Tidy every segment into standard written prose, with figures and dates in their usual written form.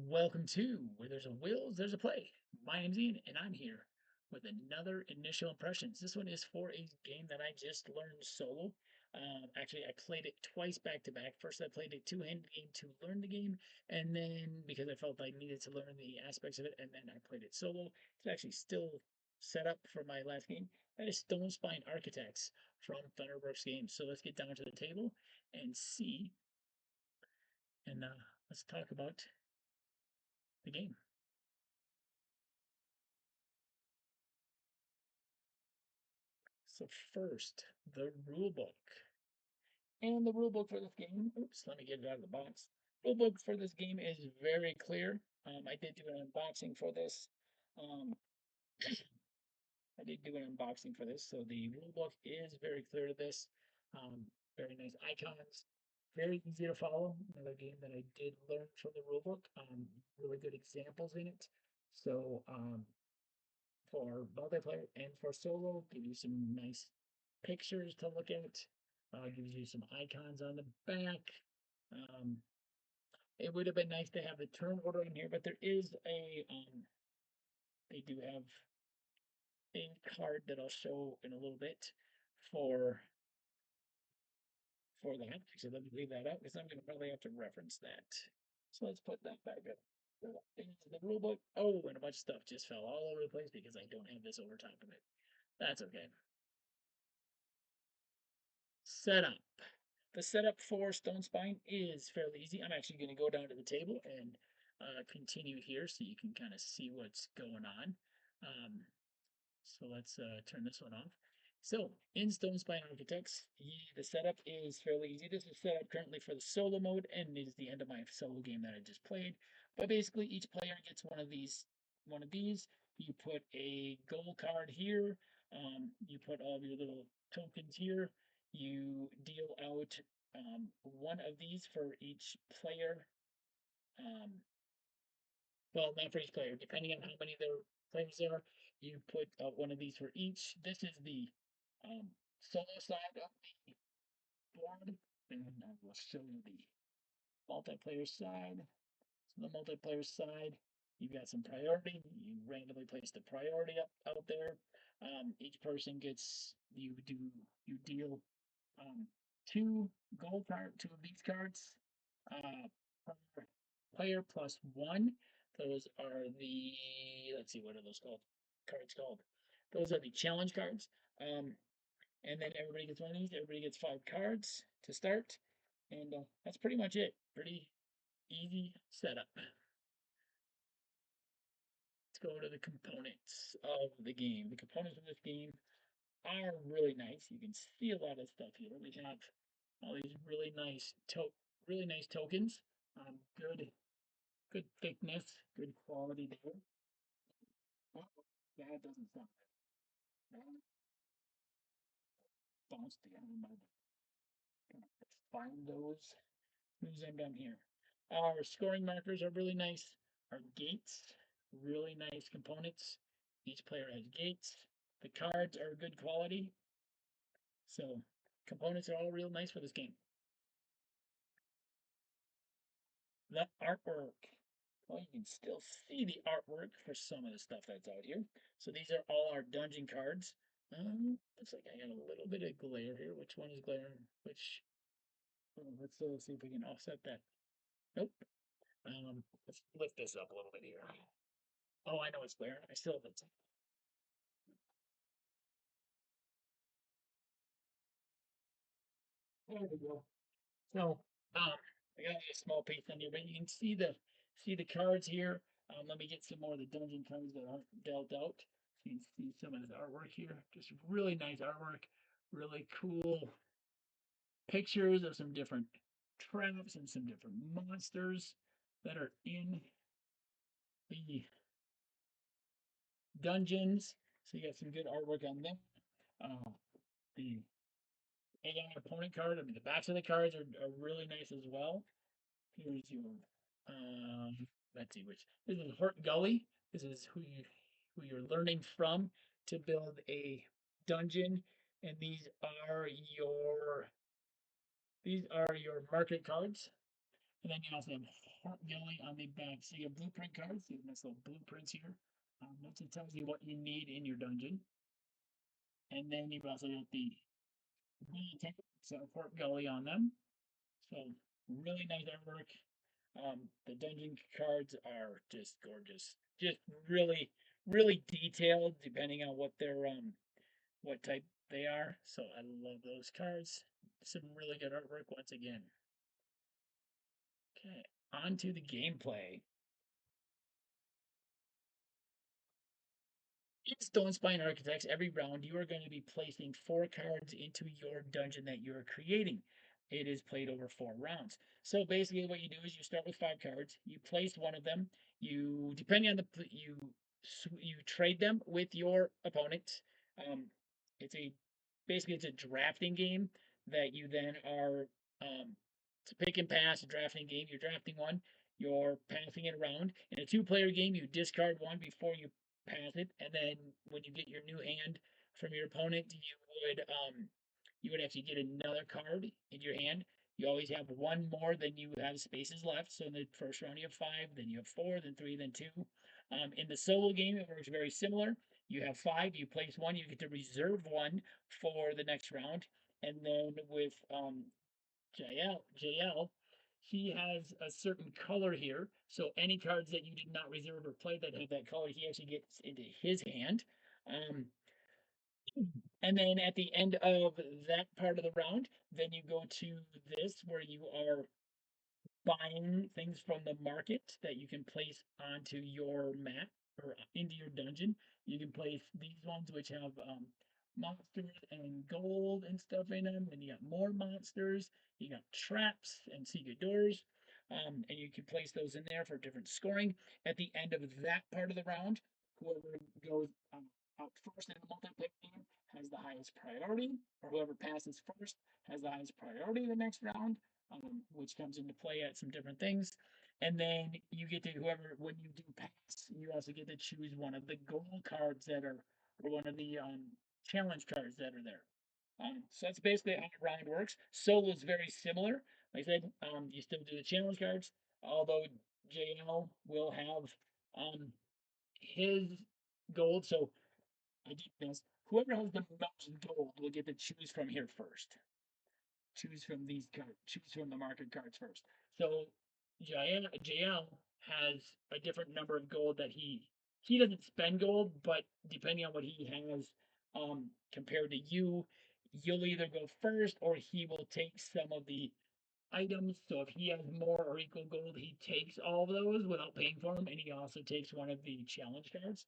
Welcome to Where There's a Will, There's a Play. My name's Ian, and I'm here with another initial impressions. This one is for a game that I just learned solo. Actually, I played it twice back to back. First, I played a two-handed game to learn the game, and then because I felt I needed to learn the aspects of it, and then I played it solo. It's actually still set up for my last game. That is Stonespine Architects from Thunderworks Games. So let's get down to the table and see, and let's talk about the game. So first, the rule book. And the rule book for this game, oops, let me get it out of the box. Rule book for this game is very clear. I did do an unboxing for this. Um, I did do an unboxing for this, so the rule book is very clear to this. Very nice icons, very easy to follow. Another game that I did learn from the rule book. Really good examples in it. So for multiplayer and for solo, give you some nice pictures to look at. Gives you some icons on the back. Um, it would have been nice to have the turn order in here, but there is they do have a card that I'll show in a little bit for for that. So let me leave that out because I'm going to probably have to reference that. So let's put that back up. Into the rule book. Oh, and a bunch of stuff just fell all over the place because I don't have this over top of it. That's okay. Setup. The setup for Stonespine is fairly easy. I'm actually going to go down to the table and continue here so you can kind of see what's going on. Um, so let's turn this one off. So in Stonespine Architects, the setup is fairly easy. This is set up currently for the solo mode, and it is the end of my solo game that I just played. But basically, each player gets one of these. One of these. You put a gold card here. You put all of your little tokens here. You deal out one of these for each player. Um, well, not for each player, depending on how many their players there are. You put one of these for each. This is the solo side of the board, and I will show you the multiplayer side. So the multiplayer side, you've got some priority. You randomly place the priority up out there. Each person gets you deal two two of these cards per player plus one. Those are the, let's see, what are those called? Cards called. Those are the challenge cards. And then everybody gets one of these. Everybody gets 5 cards to start. And that's pretty much it. Pretty easy setup. Let's go to the components of the game. The components of this game are really nice. You can see a lot of stuff here. We have all these really nice tokens. Good thickness, good quality there. Oh, that doesn't sound right. Bounced together. Find those. Who's them down here? Our scoring markers are really nice. Our gates, really nice components. Each player has gates. The cards are good quality. So components are all real nice for this game. The artwork. Well, you can still see the artwork for some of the stuff that's out here. So these are all our dungeon cards. Looks like I got a little bit of glare here. Which one is glaring? Which? Oh, let's see if we can offset that. Nope. Let's lift this up a little bit here. Oh, I know it's glaring. I still have it. There we go. So, I got a small piece on here, but you can see the cards here. Let me get some more of the dungeon cards that aren't dealt out. So you can see some of the artwork here. Just really nice artwork. Really cool pictures of some different traps and some different monsters that are in the dungeons. So you got some good artwork on them. The AI opponent card. I mean, the backs of the cards are really nice as well. Here's your let's see which this is Hort Gully. This is who you're learning from to build a dungeon, and these are your market cards, and then you also have part gully on the back. So you have blueprint cards. You have nice little blueprints here. Which it tells you what you need in your dungeon. And then you've also got the so port gully on them. So really nice artwork. The dungeon cards are just gorgeous. Just really, really detailed depending on what type they are. So I love those cards. Some really good artwork once again. Okay, on to the gameplay. In Stonespine Architects, every round you are going to be placing 4 cards into your dungeon that you are creating. It is played over 4 rounds. So basically, what you do is you start with 5 cards. You place one of them. You, depending on you trade them with your opponent. Um, it's a basically it's a drafting game that you then are it's a pick and pass a drafting game. You're drafting one. You're passing it around. In a two-player game, you discard one before you pass it, and then when you get your new hand from your opponent, you would actually get another card in your hand. You always have one more than you have spaces left. So in the first round you have 5, then you have 4, then 3, then 2. In the solo game, it works very similar. You have 5, you place one, you get to reserve one for the next round, and then with JL, he has a certain color here. So any cards that you did not reserve or play that have that color, he actually gets into his hand. Um, and then at the end of that part of the round, then you go to this where you are buying things from the market that you can place onto your map or into your dungeon. You can place these ones which have monsters and gold and stuff in them, and you got more monsters. You got traps and secret doors, and you can place those in there for different scoring. At the end of that part of the round, whoever goes out first in the multiplayer game has the highest priority, or whoever passes first has the highest priority the next round, which comes into play at some different things. And then you get to whoever when you do pass, you also get to choose one of the goal cards that are or one of the challenge cards that are there. So that's basically how the round works. Solo is very similar. Like I said, you still do the challenge cards, although JL will have his gold. So I did this. Whoever has the most gold will get to choose from here first. Choose from these cards. Choose from the market cards first. So JL has a different number of gold that he doesn't spend gold, but depending on what he has, compared to you, you'll either go first or he will take some of the items. So if he has more or equal gold, he takes all of those without paying for them, and he also takes one of the challenge cards.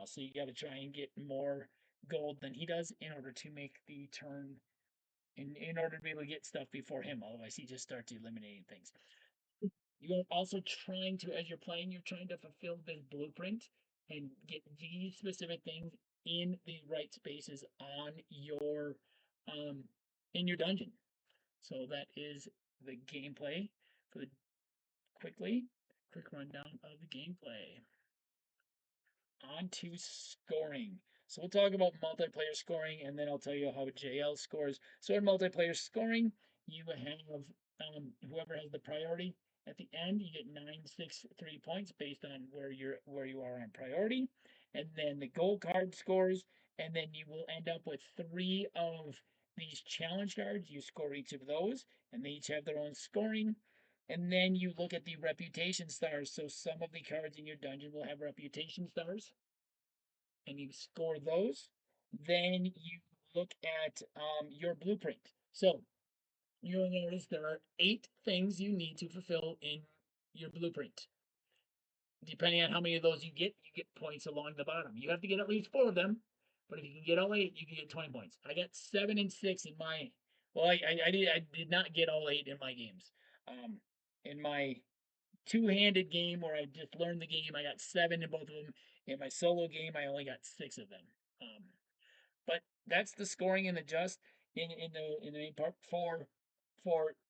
So you got to try and get more gold than he does in order to make the turn in order to be able to get stuff before him. Otherwise, he just starts eliminating things. You're also trying to, as you're playing, you're trying to fulfill this blueprint and get these specific things in the right spaces on your um in your dungeon. So that is the gameplay for the quick rundown of the gameplay. On to scoring. So we'll talk about multiplayer scoring, and then I'll tell you how JL scores. So in multiplayer scoring, you have whoever has the priority at the end. You get 9, 6, 3 points based on where you are on priority, and then the gold card scores, and then you will end up with 3 of these challenge cards. You score each of those, and they each have their own scoring. And then you look at the reputation stars. So some of the cards in your dungeon will have reputation stars, and you score those. Then you look at your blueprint. So you'll notice there are 8 things you need to fulfill in your blueprint. Depending on how many of those you get points along the bottom. You have to get at least 4 of them, but if you can get all 8, you can get 20 points. I got 7 and 6 in my. Well, I did not get all 8 in my games. In my two-handed game where I just learned the game. I got 7 in both of them. In my solo game, I only got 6 of them. But that's the scoring in the just in the main part for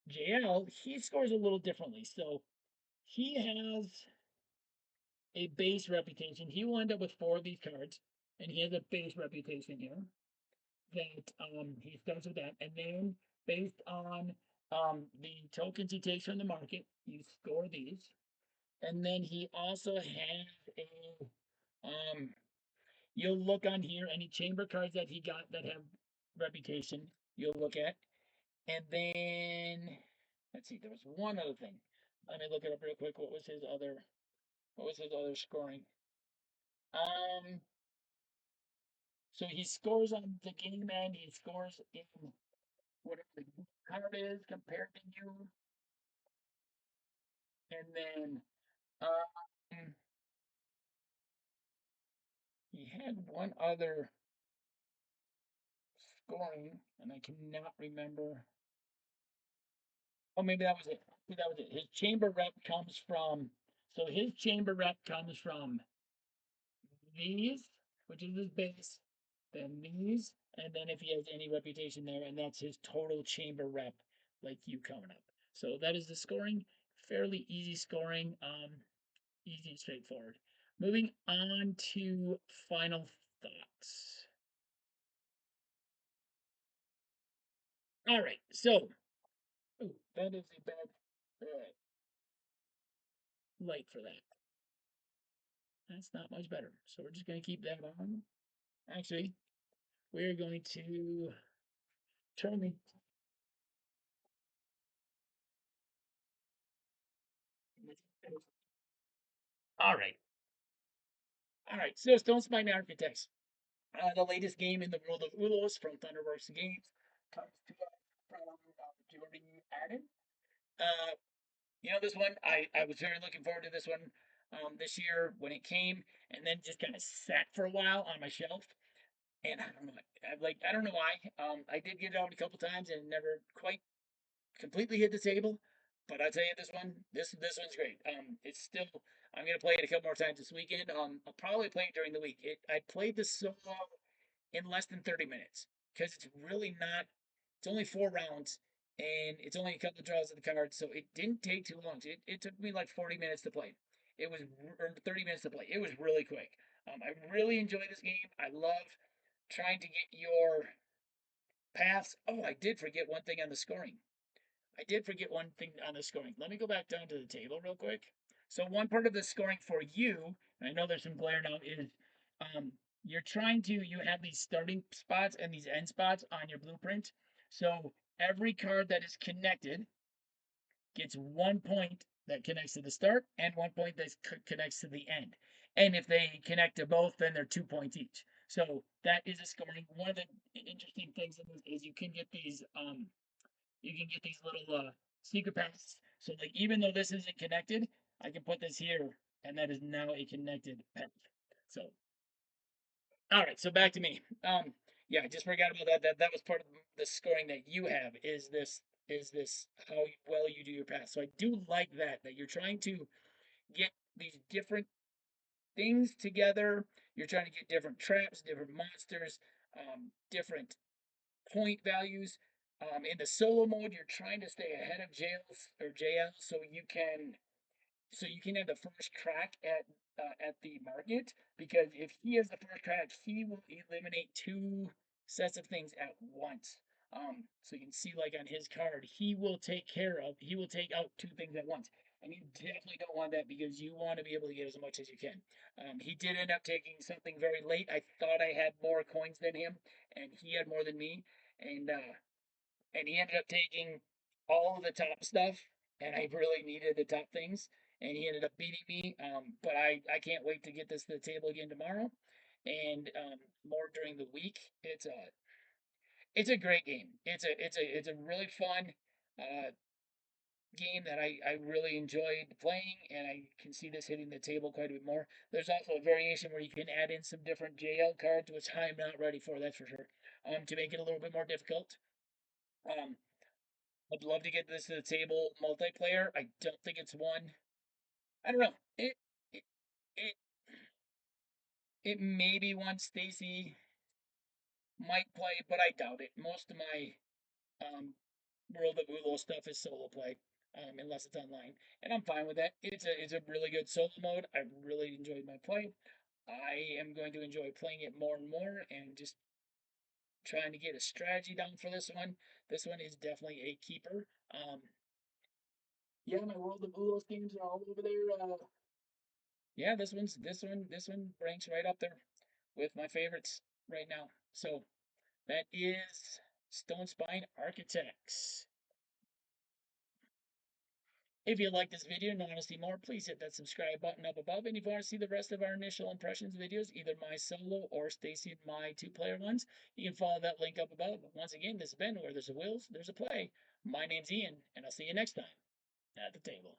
JL. He scores a little differently. So he has a base reputation. He will end up with 4 of these cards, and he has a base reputation here that he starts with that, and then based on the tokens he takes from the market, you score these. And then he also has a you'll look on here any chamber cards that he got that have reputation. You'll look at, and then let's see. There was one other thing. Let me look it up real quick. What was his other? What was his other scoring? Um, so he scores on the game end. He scores in whatever the card is compared to you, and then um, he had one other scoring, and I cannot remember. Oh, maybe that was it. Maybe that was it. His chamber rep comes from. So his chamber rep comes from these, which is his base, then these, and then if he has any reputation there, and that's his total chamber rep, like you coming up. So that is the scoring. Fairly easy scoring. Easy and straightforward. Moving on to final thoughts. All right, so ooh, that is a bad light for that. That's not much better. So we're just going to keep that on. Actually, we're going to turn the. All right. All right. So Stonespine Architects, the latest game in the world of Ulos from Thunderworks Games, comes to us from Jordan Adden. Uh, this one, I was very looking forward to this one this year when it came, and then just kind of sat for a while on my shelf. And I don't know, I don't know why. I did get it out a couple times and never quite completely hit the table. But I tell you, this one's great. It's still. I'm gonna play it a couple more times this weekend. I'll probably play it during the week. I played the solo in less than 30 minutes because it's really not. It's only 4 rounds and it's only a couple of draws of the cards, so it didn't take too long. It took me like 40 minutes to play. It was or 30 minutes to play. It was really quick. I really enjoy this game. I love trying to get your paths. Oh, I did forget one thing on the scoring. I did forget one thing on the scoring. Let me go back down to the table real quick. So one part of the scoring for you, and I know there's some glare now, is you're trying to you have these starting spots and these end spots on your blueprint. So every card that is connected gets 1 point that connects to the start and 1 point that connects to the end. And if they connect to both, then they're 2 points each. So that is a scoring. One of the interesting things in this is you can get these little secret paths. So like even though this isn't connected, I can put this here, and that is now a connected path. So all right, so back to me. Yeah, I just forgot about that. That was part of the scoring that you have. Is this how well you do your path? So I do like that you're trying to get these different things together. You're trying to get different traps, different monsters, different point values. In the solo mode, you're trying to stay ahead of jails or JL so you can have the first crack at the market because if he has the first crack, he will eliminate two sets of things at once. So you can see like on his card, he will take out two things at once. And you definitely don't want that because you want to be able to get as much as you can. He did end up taking something very late. I thought I had more coins than him, and he had more than me. And he ended up taking all of the top stuff, and I really needed the top things, and he ended up beating me. But I can't wait to get this to the table again tomorrow, and more during the week. It's a great game. It's a really fun uh, game that I really enjoyed playing, and I can see this hitting the table quite a bit more. There's also a variation where you can add in some different JL cards, which I'm not ready for, that's for sure. To make it a little bit more difficult. Um, I'd love to get this to the table multiplayer. I don't think it's one. I don't know. It it it may be one Stacy might play, but I doubt it. Most of my um World of Ulo stuff is solo play, unless it's online, and I'm fine with that. It's a really good solo mode. I really enjoyed my play. I am going to enjoy playing it more and more, and just trying to get a strategy down for this one. This one is definitely a keeper. Yeah, my World of Ulos games are all over there. Yeah, this one ranks right up there with my favorites right now. So that is Stonespine Architects. If you like this video and want to see more, please hit that subscribe button up above. And if you want to see the rest of our initial impressions videos, either my solo or Stacy and my two-player ones, you can follow that link up above. Once again, this has been Where There's a Will, There's a Play. My name's Ian, and I'll see you next time at the table.